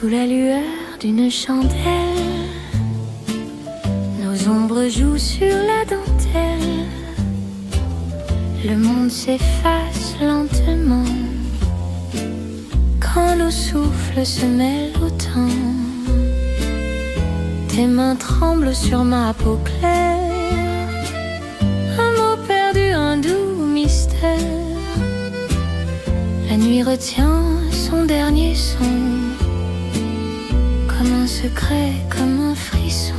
Sous la lueur d'une chandelle, nos ombres jouent sur la dentelle. Le monde s'efface lentement quand nos souffles se mêlent au temps. Tes mains tremblent sur ma peau claire, un mot perdu, un doux mystère. La nuit retient son dernier son, comme un secret, comme un frisson.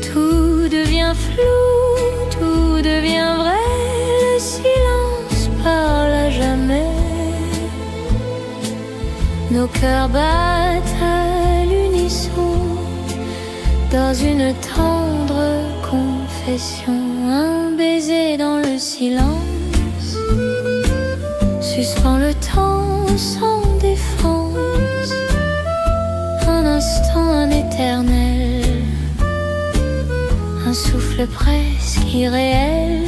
Tout devient flou, tout devient vrai, le silence parle à jamais. Nos cœurs battent à l'unisson dans une tendre confession. Un baiser dans le silence suspend le temps sans défense. Un instant, un éternel, un souffle presque irréel.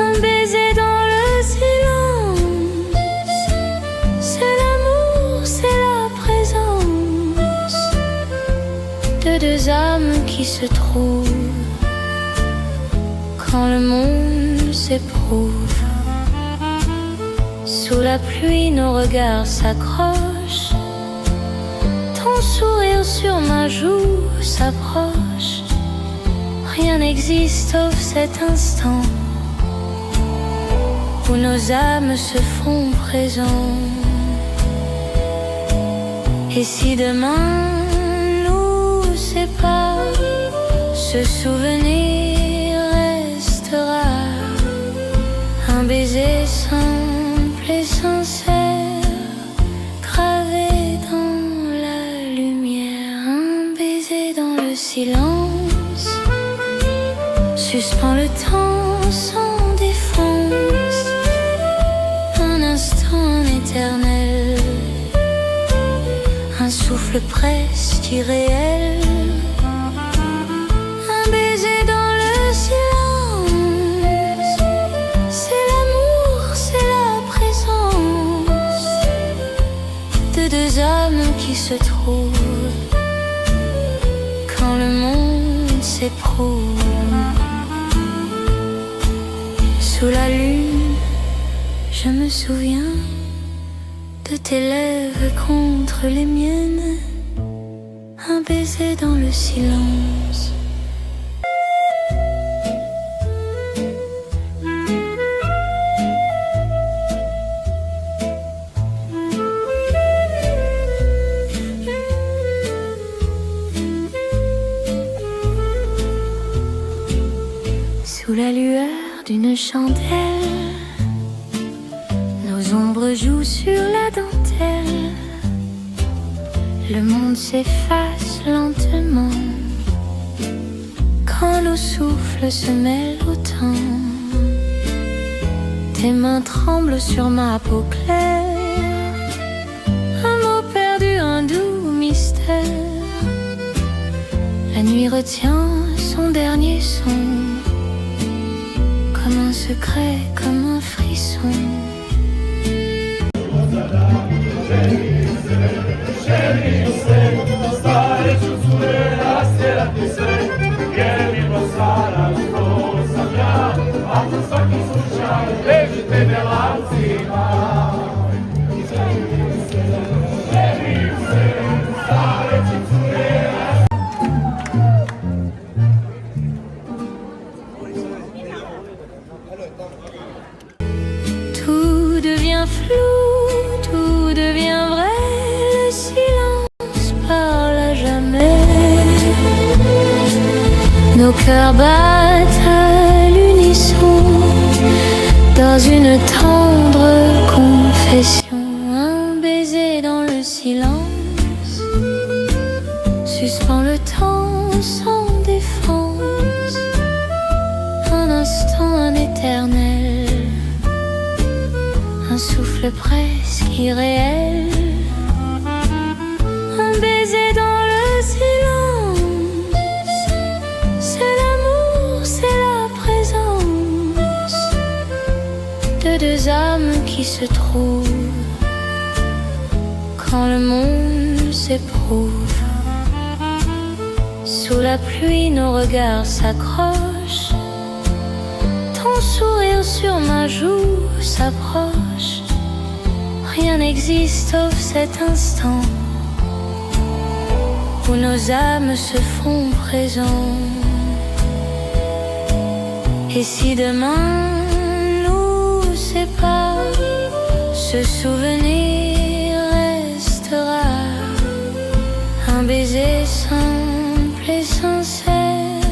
Un baiser dans le silence, c'est l'amour, c'est la présence de deux âmes qui se trouvent quand le monde s'éprouve. Sous la pluie, nos regards s'accrochent, ton sourire sur ma joue s'approche. Rien n'existe sauf cet instant où nos âmes se font présents. Et si demain nous sépare, ce souvenir restera, un baiser simple et sincère, gravé dans la lumière. Un baiser dans le silence suspend le temps sans défense. Un instant, un éternel, un souffle presque irréel. Un baiser dans le silence, c'est l'amour, c'est la présence de deux âmes qui se trouvent quand le monde s'éprouve. Sous la lune, je me souviens de tes lèvres contre les miennes. Un baiser dans le silence. Sous la lueur d'une chandelle, nos ombres jouent sur la dentelle. Le monde s'efface lentement quand nos souffles se mêlent au temps. Tes mains tremblent sur ma peau claire, un mot perdu, un doux mystère. La nuit retient son dernier son, comme un secret, comme un frisson. Tout devient flou, tout devient vrai, le silence parle à jamais. Nos cœurs battent à l'unisson dans une tendre confession. Un baiser dans le silence suspend le temps sans défense. Un instant, un éternel, un souffle presque irréel. Un baiser dans le silence, c'est l'amour, c'est la présence de deux âmes qui se trouvent quand le monde s'éprouve. Sous la pluie, nos regards s'accrochent. Ton sourire sur ma joue s'approche. Rien n'existe sauf cet instant où nos âmes se font présents. Et si demain nous sépare, ce souvenir restera. Un baiser simple et sincère,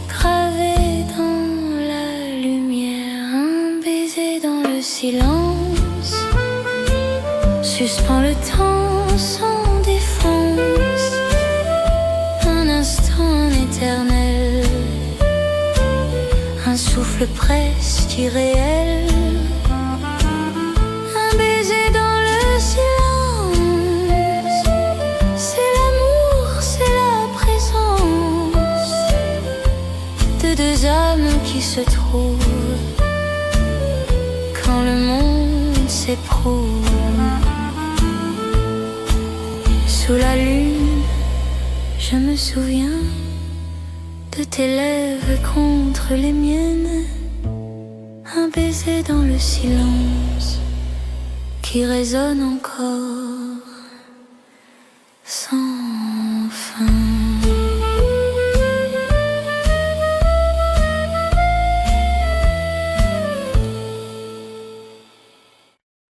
gravé dans la lumière. Un baiser dans le silence, suspend le temps sans défense. Un instant éternel, un souffle presque irréel. Un baiser dans le silence, c'est l'amour, c'est la présence de deux âmes qui se trouvent quand le monde s'éprouve. Sous la lune, je me souviens de tes lèvres contre les miennes. Un baiser dans le silence qui résonne encore sans